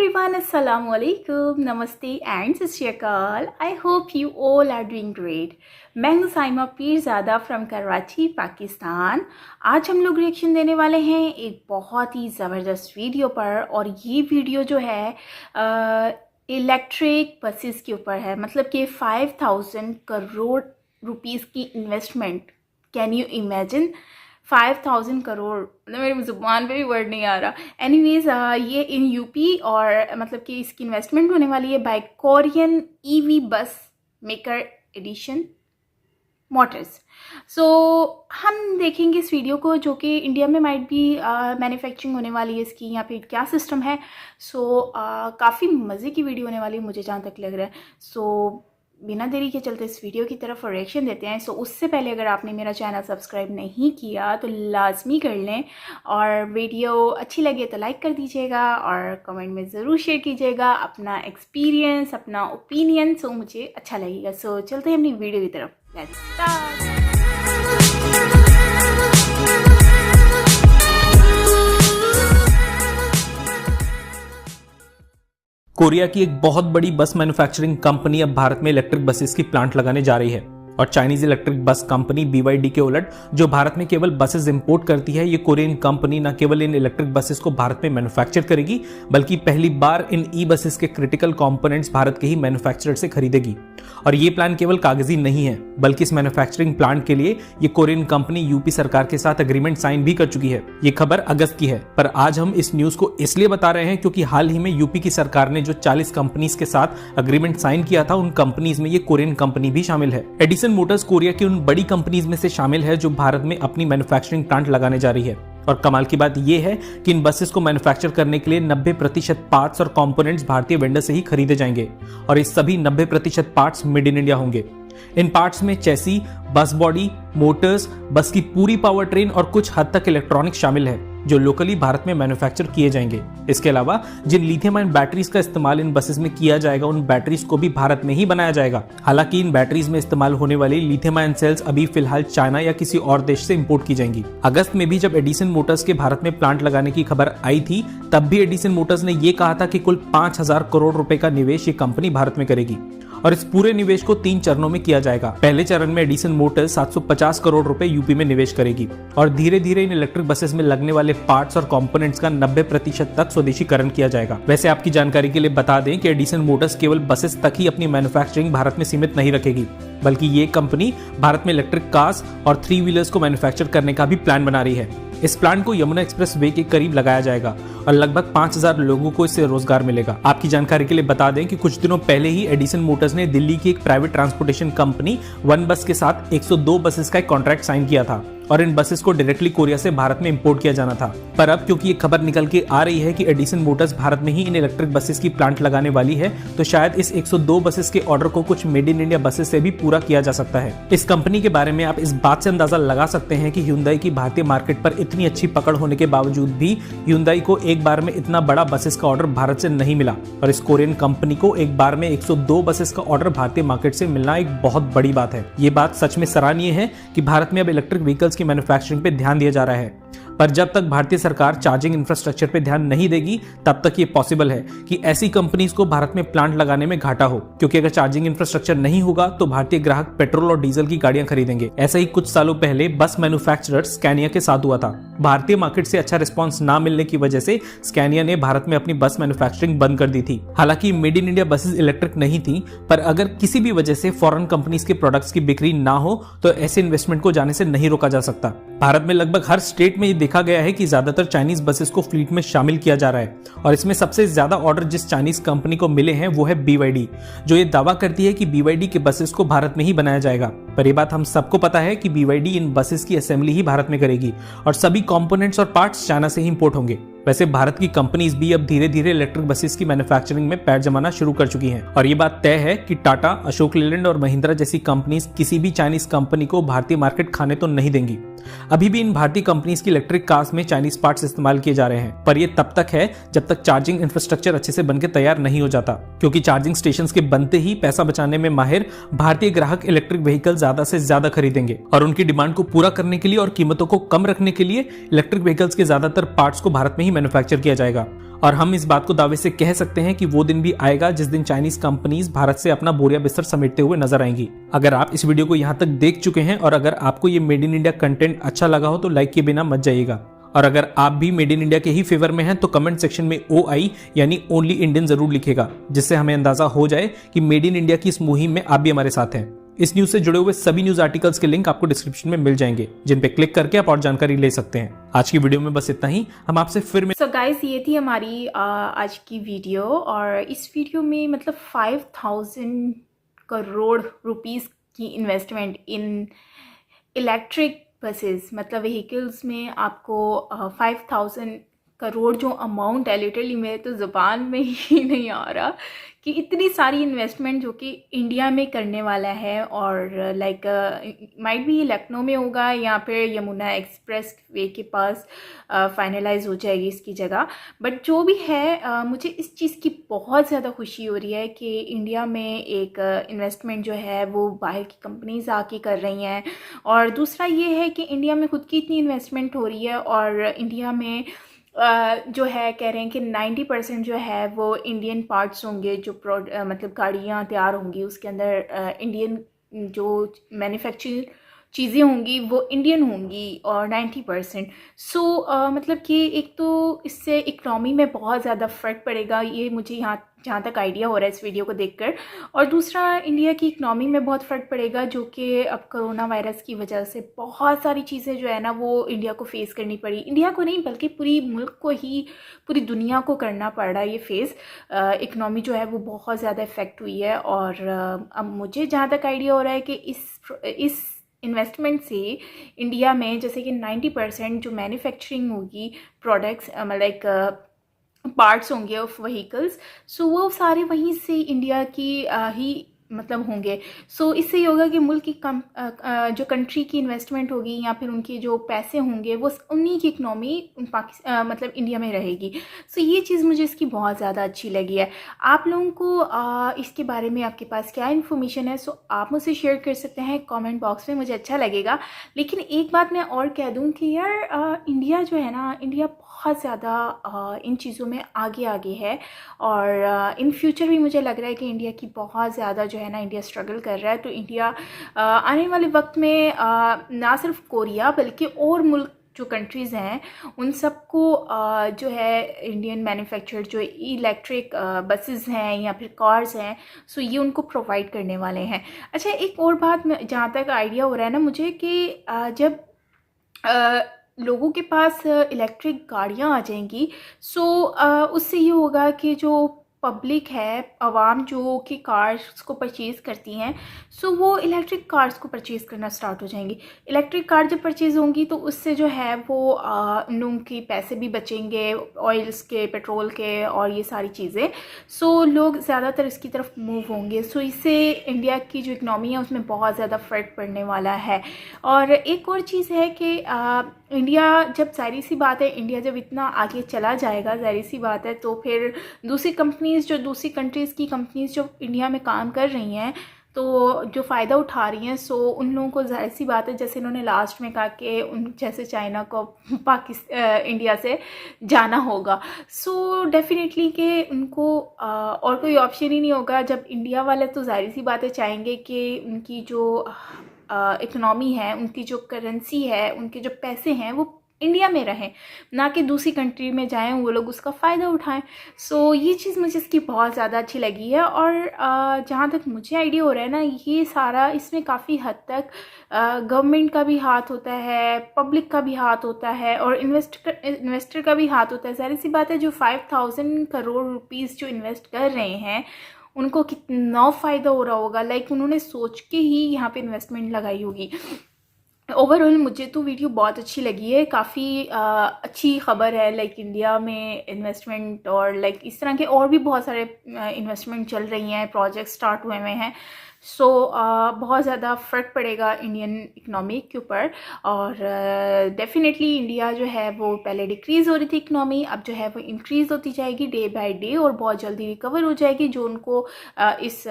everyone, Assalamu alaikum, Namaste and Sat Shri Akal. I hope you all are doing great. मैं हूँ Saima Peerzada from Karachi, Pakistan. आज हम लोग reaction देने वाले हैं एक बहुत ही ज़बरदस्त वीडियो पर, और ये वीडियो जो है इलेक्ट्रिक बसेस के ऊपर है। मतलब कि 5000 करोड़ रुपीस की investment. Can you imagine 5000 crore? मतलब मेरी ज़ुबान पे भी वर्ड नहीं आ रहा। एनीवेज ये इन यूपी, और मतलब कि इसकी इन्वेस्टमेंट होने वाली है बाय कोरियन ईवी बस मेकर एडिशन मोटर्स। सो हम देखेंगे इस वीडियो को, जो कि इंडिया में माइट भी मैन्युफैक्चरिंग होने वाली है इसकी, या फिर क्या सिस्टम है। सो काफ़ी मज़े की वीडियो होने वाली है मुझे जहाँ तक लग रहा है। सो बिना देरी के चलते इस वीडियो की तरफ रिएक्शन देते हैं। सो उससे पहले अगर आपने मेरा चैनल सब्सक्राइब नहीं किया तो लाजमी कर लें, और वीडियो अच्छी लगे तो लाइक कर दीजिएगा, और कमेंट में ज़रूर शेयर कीजिएगा अपना एक्सपीरियंस, अपना ओपिनियन। सो मुझे अच्छा लगेगा। सो चलते हैं अपनी वीडियो की तरफ। Let's start. कोरिया की एक बहुत बड़ी बस मैन्युफैक्चरिंग कंपनी अब भारत में इलेक्ट्रिक बसेस की प्लांट लगाने जा रही है, और Chinese electric bus company BYD के उलट जो भारत में केवल बसेस इंपोर्ट करती है, ये कोरियन कंपनी न केवल इन इलेक्ट्रिक बसेस को भारत में मैन्युफैक्चर करेगी, बल्कि पहली बार इन ई बसेस के क्रिटिकल कंपोनेंट्स भारत के ही मैन्युफैक्चरर से खरीदेगी। और ये प्लान केवल कागजी नहीं है, बल्कि इस मैन्युफैक्चरिंग प्लांट के लिए ये कोरियन कंपनी यूपी सरकार के साथ एग्रीमेंट साइन भी कर चुकी है। ये खबर अगस्त की है, पर आज हम इस न्यूज को इसलिए बता रहे हैं क्योंकि हाल ही में यूपी की सरकार ने जो 40 कंपनीज के साथ एग्रीमेंट साइन किया था, उन कंपनीज में ये कोरियन कंपनी भी शामिल है। एडिसन मोटर्स कोरिया की उन बड़ी कंपनीज में से शामिल है जो भारत में अपनी मैन्युफैक्चरिंग प्लांट लगाने जा रही है। और कमाल की बात यह है कि इन बसेस को मैन्युफैक्चर करने के लिए 90% पार्ट्स और कंपोनेंट्स भारतीय वेंडर से ही खरीदे जाएंगे, और इस सभी 90% पार्ट्स मेड इन इंडिया होंगे। इन पार्ट्स में चेसी, बस बॉडी, मोटर्स, बस की पूरी पावर ट्रेन और कुछ हद तक इलेक्ट्रॉनिक्स शामिल है, जो लोकली भारत में मैन्युफैक्चर किए जाएंगे। इसके अलावा जिन लिथियम आयन बैटरीज का इस्तेमाल इन बसेस में किया जाएगा, उन बैटरीज को भी भारत में ही बनाया जाएगा। हालांकि इन बैटरीज में इस्तेमाल होने वाली लिथियम आयन सेल्स अभी फिलहाल चाइना या किसी और देश से इंपोर्ट की जाएंगी। अगस्त में भी जब एडिसन मोटर्स के भारत में प्लांट लगाने की खबर आई थी, तब भी एडिसन मोटर्स ने यह कहा था कि कुल 5000 करोड़ रुपए का निवेश ये कंपनी भारत में करेगी, और इस पूरे निवेश को 3 चरणों में किया जाएगा। पहले चरण में एडिसन मोटर्स 750 करोड़ रुपए यूपी में निवेश करेगी, और धीरे धीरे इन इलेक्ट्रिक बसेस में लगने वाले पार्ट्स और कंपोनेंट्स का 90% तक स्वदेशीकरण किया जाएगा। वैसे आपकी जानकारी के लिए बता दें कि एडिसन मोटर्स केवल बसेस तक ही अपनी मैन्युफैक्चरिंग भारत में सीमित नहीं रखेगी, बल्कि ये कंपनी भारत में इलेक्ट्रिक कार्स और 3 व्हीलर्स को मैन्युफैक्चर करने का भी प्लान बना रही है। इस प्लांट को यमुना एक्सप्रेस वे के करीब लगाया जाएगा, और लगभग 5000 लोगों को इससे रोजगार मिलेगा। आपकी जानकारी के लिए बता दें कि कुछ दिनों पहले ही एडिसन मोटर्स ने दिल्ली की एक प्राइवेट ट्रांसपोर्टेशन कंपनी वन बस के साथ 102 बसेस का एक कॉन्ट्रैक्ट साइन किया था, और इन बसेस को डायरेक्टली कोरिया से भारत में इंपोर्ट किया जाना था। पर अब क्योंकि ये खबर निकल के आ रही है कि एडिसन मोटर्स भारत में ही इन इलेक्ट्रिक बसेस की प्लांट लगाने वाली है, तो शायद इस 102 बसेस के ऑर्डर को कुछ मेड इन इंडिया बसेस से भी पूरा किया जा सकता है। इस कंपनी के बारे में आप इस बात से अंदाजा लगा सकते हैं कि Hyundai की भारतीय मार्केट पर इतनी अच्छी पकड़ होने के बावजूद भी Hyundai को एक बार में इतना बड़ा बसेस का ऑर्डर भारत से नहीं मिला, और इस कोरियन कंपनी को एक बार में 102 बसेस का ऑर्डर भारतीय मार्केट से मिलना एक बहुत बड़ी बात है। ये बात सच में सराहनीय है कि भारत में अब इलेक्ट्रिक व्हीकल्स की मैन्युफैक्चरिंग पे ध्यान दिया जा रहा है। पर जब तक भारतीय सरकार चार्जिंग इंफ्रास्ट्रक्चर पे ध्यान नहीं देगी, तब तक ये पॉसिबल है कि ऐसी कंपनीज को भारत में प्लांट लगाने में घाटा हो, क्योंकि अगर चार्जिंग इंफ्रास्ट्रक्चर नहीं होगा तो भारतीय ग्राहक पेट्रोल और डीजल की गाड़ियां खरीदेंगे। ऐसा ही कुछ सालों पहले बस मैन्युफैक्चरर स्कैनिया के साथ हुआ था। भारतीय मार्केट से अच्छा रिस्पॉन्स ना मिलने की वजह से स्कैनिया ने भारत में अपनी बस मैन्युफैक्चरिंग बंद कर दी थी। हालांकि made in India buses electric नहीं थी, पर अगर किसी भी वजह से फॉरेन कंपनीज के प्रोडक्ट्स की बिक्री ना हो तो ऐसे इन्वेस्टमेंट को जाने से नहीं रोका जा सकता। भारत में लगभग हर स्टेट में ये देखा गया है कि ज्यादातर चाइनीज बसेस को फ्लीट में शामिल किया जा रहा है, और इसमें सबसे ज्यादा ऑर्डर जिस चाइनीज कंपनी को मिले हैं वो है BYD, जो ये दावा करती है कि BYD के बसेस को भारत में ही बनाया जाएगा। पर ये बात हम सबको पता है कि BYD इन बसेस की असेंबली ही भारत में करेगी, और सभी कंपोनेंट्स और पार्ट्स चाइना से ही इंपोर्ट होंगे। वैसे भारत की कंपनीज भी अब धीरे धीरे इलेक्ट्रिक बसेस की मैन्युफैक्चरिंग में पैर जमाना शुरू कर चुकी हैं, और ये बात तय है कि टाटा, अशोक लेलैंड और महिंद्रा जैसी कंपनीज किसी भी चाइनीज कंपनी को भारतीय मार्केट खाने तो नहीं देंगी। अभी भी इन भारतीय कंपनीज की इलेक्ट्रिक कार्स में चाइनीज पार्ट्स इस्तेमाल किए जा रहे हैं, पर ये तब तक है जब तक चार्जिंग इंफ्रास्ट्रक्चर अच्छे से बनकर तैयार नहीं हो जाता, क्योंकि चार्जिंग स्टेशंस के बनते ही पैसा बचाने में माहिर भारतीय ग्राहक इलेक्ट्रिक व्हीकल ज्यादा से ज्यादा खरीदेंगे, और उनकी डिमांड को पूरा करने के लिए और कीमतों को कम रखने के लिए इलेक्ट्रिक व्हीकल्स के ज्यादातर पार्ट्स को भारत में ही मैन्युफैक्चर किया जाएगा। और हम इस बात को दावे से कह सकते हैं कि वो दिन भी आएगा जिस दिन चाइनीज कंपनीज भारत से अपना बोरिया बिस्तर समेटते हुए नजर आएंगी। अगर आप इस वीडियो को यहाँ तक देख चुके हैं और अगर आपको ये मेड इन इंडिया कंटेंट अच्छा लगा हो तो लाइक के बिना मत जाइएगा। और अगर आप भी मेड इन इंडिया के ही फेवर में हैं तो कमेंट सेक्शन में OI यानी ओनली इंडियन जरूर लिखेगा, जिससे हमें अंदाजा हो जाए कि मेड इन इंडिया की इस मुहिम में आप भी हमारे साथ हैं। इस न्यूज से जुड़े हुए सभी न्यूज आर्टिकल्स के लिंक आपको डिस्क्रिप्शन में मिल जाएंगे, जिन पे क्लिक करके आप और जानकारी ले सकते हैं। आज की वीडियो में बस इतना ही, हम आपसे फिर सो गाइस, ये थी हमारी आज की वीडियो। और इस वीडियो में मतलब 5000 करोड़ रुपीस की इन्वेस्टमेंट इन इलेक्ट्रिक बसेस, मतलब व्हीकल्स में आपको 5000 करोड़ जो अमाउंट है, लिटरली मेरे तो ज़ुबान में ही नहीं आ रहा कि इतनी सारी इन्वेस्टमेंट जो कि इंडिया में करने वाला है। और लाइक माइट भी लखनऊ में होगा या फिर यमुना एक्सप्रेस वे के पास फाइनलाइज हो जाएगी इसकी जगह। बट जो भी है मुझे इस चीज़ की बहुत ज़्यादा खुशी हो रही है कि इंडिया में एक इन्वेस्टमेंट जो है वो बाहर की कंपनीज आके कर रही हैं। और दूसरा ये है कि इंडिया में खुद की इतनी इन्वेस्टमेंट हो रही है और इंडिया में जो है कह रहे हैं कि 90% जो है वो इंडियन पार्ट्स होंगे, जो मतलब गाड़ियाँ तैयार होंगी उसके अंदर इंडियन जो मैन्युफैक्चर चीज़ें होंगी वो इंडियन होंगी और 90%। सो मतलब कि एक तो इससे इकनॉमी में बहुत ज़्यादा फ़र्क पड़ेगा, ये मुझे यहाँ जहाँ तक आइडिया हो रहा है इस वीडियो को देखकर। और दूसरा, इंडिया की इकनॉमी में बहुत फ़र्क पड़ेगा, जो कि अब कोरोना वायरस की वजह से बहुत सारी चीज़ें जो है ना वो इंडिया को फेस करनी पड़ी। इंडिया को नहीं बल्कि पूरी मुल्क को ही, पूरी दुनिया को करना पड़ रहा है ये फेस। इकनॉमी जो है वो बहुत ज़्यादा इफ़ेक्ट हुई है। और अब मुझे जहाँ तक आइडिया हो रहा है कि इस इन्वेस्टमेंट से इंडिया में जैसे कि 90% जो मैन्युफैक्चरिंग होगी प्रोडक्ट्स लाइक पार्ट्स होंगे ऑफ व्हीकल्स, सो वो सारे वहीं से इंडिया की ही मतलब होंगे। सो इससे ये होगा कि मुल्क की जो कंट्री की इन्वेस्टमेंट होगी या फिर उनके जो पैसे होंगे वो उन्हीं की इकनॉमी मतलब इंडिया में रहेगी। सो ये चीज़ मुझे इसकी बहुत ज़्यादा अच्छी लगी है। आप लोगों को इसके बारे में आपके पास क्या इन्फॉर्मेशन है, सो आप मुझसे शेयर कर सकते हैं कमेंट बॉक्स में, मुझे अच्छा लगेगा। लेकिन एक बात मैं और कह दूं कि यार इंडिया जो है ना, इंडिया बहुत ज़्यादा इन चीज़ों में आगे है। और इन फ्यूचर भी मुझे लग रहा है कि इंडिया की बहुत ज़्यादा जो है ना, इंडिया स्ट्रगल कर रहा है। तो इंडिया आने वाले वक्त में ना सिर्फ कोरिया बल्कि और मुल्क जो कंट्रीज़ हैं उन सबको जो है इंडियन मैन्युफैक्चर जो इलेक्ट्रिक बसेस हैं या फिर कार्स हैं, सो ये उनको प्रोवाइड करने वाले हैं। अच्छा, एक और बात जहाँ तक आइडिया हो रहा है ना मुझे कि जब लोगों के पास इलेक्ट्रिक गाड़ियाँ आ जाएंगी, सो उससे ये होगा कि जो पब्लिक है, आवाम जो कि कार्स को परचेज़ करती हैं, सो वो इलेक्ट्रिक कार्स को परचेज़ करना स्टार्ट हो जाएंगी। इलेक्ट्रिक कार जब परचेज़ होंगी तो उससे जो है वो उन लोगों के पैसे भी बचेंगे, ऑयल्स के, पेट्रोल के और ये सारी चीज़ें। सो लोग ज़्यादातर इसकी तरफ मूव होंगे। सो इससे इंडिया की जो इकनॉमी है उसमें बहुत ज़्यादा फ़र्क पड़ने वाला है। और एक और चीज़ है कि इंडिया जब, जाहिर सी बात है, इंडिया जब इतना आगे चला जाएगा, जाहिर सी बात है, तो फिर दूसरी कंट्रीज़ की कंपनीज़ जो इंडिया में काम कर रही हैं तो जो फ़ायदा उठा रही हैं, सो उन लोगों को जाहिर सी बात है, जैसे इन्होंने लास्ट में कहा कि उन जैसे चाइना को इंडिया से जाना होगा। सो डेफिनेटली कि उनको और कोई ऑप्शन ही नहीं होगा। जब इंडिया वाले तो जाहिर सी बात है चाहेंगे कि उनकी जो इकनॉमी है, उनकी जो करेंसी है, उनके जो पैसे हैं वो इंडिया में रहें, ना कि दूसरी कंट्री में जाएं, वो लोग उसका फ़ायदा उठाएं। सो ये चीज़ मुझे इसकी बहुत ज़्यादा अच्छी लगी है। और जहाँ तक मुझे आइडिया हो रहा है ना, ये सारा इसमें काफ़ी हद तक गवर्नमेंट का भी हाथ होता है, पब्लिक का भी हाथ होता है और इन्वेस्टर का भी हाथ होता है। सारी सी बात है, जो 5000 करोड़ रुपीज़ जो इन्वेस्ट कर रहे हैं उनको कितना फ़ायदा हो रहा होगा। लाइक उन्होंने सोच के ही यहाँ पे इन्वेस्टमेंट लगाई होगी। ओवरऑल मुझे तो वीडियो बहुत अच्छी लगी है, काफ़ी अच्छी खबर है। लाइक इंडिया में इन्वेस्टमेंट और लाइक इस तरह के और भी बहुत सारे इन्वेस्टमेंट चल रही हैं, प्रोजेक्ट स्टार्ट हुए हैं। सो बहुत ज़्यादा फ़र्क पड़ेगा इंडियन इकनॉमी के ऊपर। और डेफिनेटली इंडिया जो है वो पहले डिक्रीज़ हो रही थी इकनॉमी, अब जो है वो इंक्रीज़ होती जाएगी डे बाय डे और बहुत जल्दी रिकवर हो जाएगी, जो उनको इस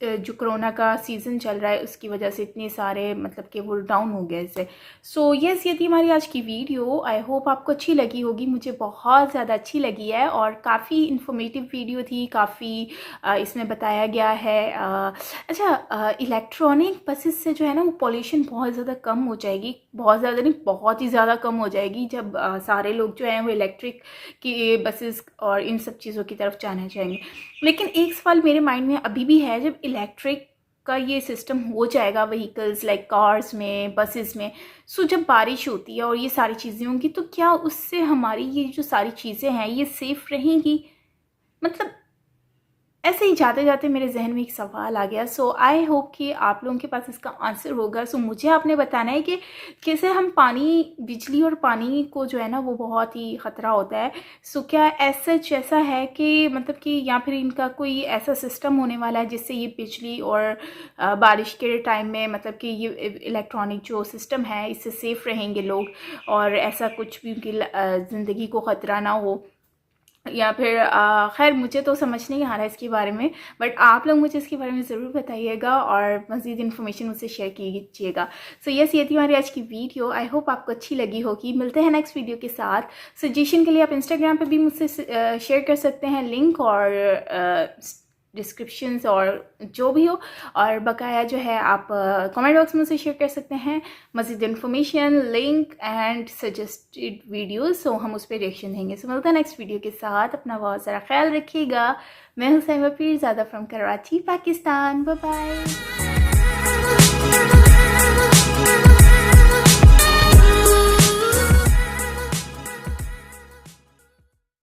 जो कोरोना का सीज़न चल रहा है उसकी वजह से इतने सारे मतलब कि वो डाउन हो गए इससे। सो यस, ये थी हमारी आज की वीडियो। आई होप आपको अच्छी लगी होगी, मुझे बहुत ज़्यादा अच्छी लगी है और काफ़ी इन्फॉर्मेटिव वीडियो थी, काफ़ी इसमें बताया गया है। अच्छा, इलेक्ट्रॉनिक बसेस से जो है ना वो पॉल्यूशन बहुत ज़्यादा कम हो जाएगी, बहुत ज़्यादा नहीं बहुत ही ज़्यादा कम हो जाएगी जब सारे लोग जो हैं वो इलेक्ट्रिक की बसेस और इन सब चीज़ों की तरफ जाना चाहेंगे। लेकिन एक सवाल मेरे माइंड में अभी भी है, जब इलेक्ट्रिक का ये सिस्टम हो जाएगा व्हीकल्स लाइक कार्स में, बसेस में, सो जब बारिश होती है और ये सारी चीज़ें होंगी तो क्या उससे हमारी ये जो सारी चीज़ें हैं ये सेफ़ रहेंगी? मतलब ऐसे ही जाते जाते मेरे जहन में एक सवाल आ गया। सो आई होप कि आप लोगों के पास इसका आंसर होगा। सो मुझे आपने बताना है कि कैसे हम पानी, बिजली और पानी को जो है ना वो बहुत ही ख़तरा होता है। सो क्या ऐसा है कि मतलब कि या फिर इनका कोई ऐसा सिस्टम होने वाला है जिससे ये बिजली और बारिश के टाइम में मतलब कि ये इलेक्ट्रॉनिक जो सिस्टम है इससे सेफ़ रहेंगे लोग और ऐसा कुछ भी उनकी ज़िंदगी को ख़तरा ना हो? या फिर खैर मुझे तो समझ नहीं आ रहा है इसके बारे में, बट आप लोग मुझे इसके बारे में ज़रूर बताइएगा और मज़ीद इन्फॉर्मेशन मुझसे शेयर कीजिएगा। सो यस, ये थी हमारी आज की वीडियो। आई होप आपको अच्छी लगी होगी। मिलते हैं नेक्स्ट वीडियो के साथ। सजेशन के लिए आप इंस्टाग्राम पे भी मुझसे शेयर कर सकते हैं लिंक और डिस्क्रिप्शंस और जो भी हो, और बकाया जो है आप कमेंट बॉक्स में से शेयर कर सकते हैं मज़ीद information, link and suggested videos. So हम उस पर रिएक्शन देंगे। सो मिलता है नेक्स्ट वीडियो के साथ। अपना बहुत सारा ख्याल रखिएगा। मैं हूं Saima Peerzada from Karachi, Pakistan. Bye bye.